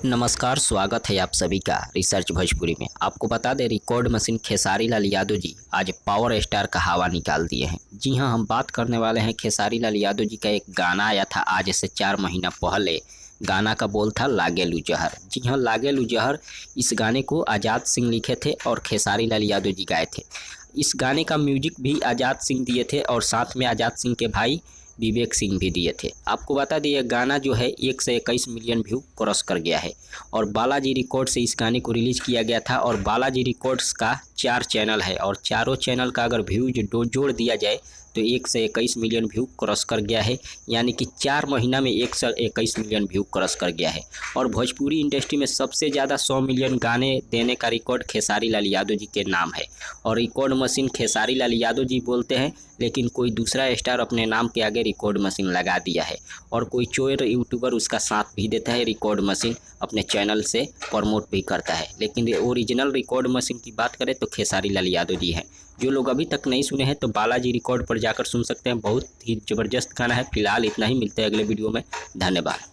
नमस्कार, स्वागत है आप सभी का रिसर्च भोजपुरी में। आपको बता दें, रिकॉर्ड मशीन खेसारी लाल यादव जी आज पावर स्टार का हवा निकाल दिए हैं। जी हां, हम बात करने वाले हैं खेसारी लाल यादव जी का एक गाना आया था आज से 4 महीना पहले। गाना का बोल था लागेलू जहर। जी हां, लागेलू जहर इस गाने को आज़ाद सिंह लिखे थे और खेसारी लाल यादव जी गाए थे। इस गाने का म्यूजिक भी आज़ाद सिंह दिए थे और साथ में आज़ाद सिंह के भाई विवेक सिंह भी दिए थे। आपको बता दें, यह गाना जो है 1 से 21 मिलियन व्यू क्रॉस कर गया है और बालाजी रिकॉर्ड से इस गाने को रिलीज़ किया गया था। और बालाजी रिकॉर्ड्स का 4 चैनल है और चारों चैनल का अगर व्यूज जोड़ दिया जाए तो 1 से 21 मिलियन व्यू क्रॉस कर गया है। यानी कि 4 महीना में 1 से 21 मिलियन व्यू क्रॉस कर गया है। और भोजपुरी इंडस्ट्री में सबसे ज़्यादा 100 मिलियन गाने देने का रिकॉर्ड खेसारी लाल यादव जी के नाम है। और रिकॉर्ड मशीन खेसारी लाल यादव जी बोलते हैं, लेकिन कोई दूसरा स्टार अपने नाम के आगे रिकॉर्ड मशीन लगा दिया है। और कोई चोर यूट्यूबर उसका साथ भी देता है, रिकॉर्ड मशीन अपने चैनल से प्रमोट भी करता है। लेकिन ओरिजिनल रिकॉर्ड मशीन की बात करें तो खेसारी लाल यादव जी हैं। जो लोग अभी तक नहीं सुने हैं तो बालाजी रिकॉर्ड पर जाकर सुन सकते हैं। बहुत ही ज़बरदस्त गाना है। फिलहाल इतना ही, मिलते हैं अगले वीडियो में। धन्यवाद।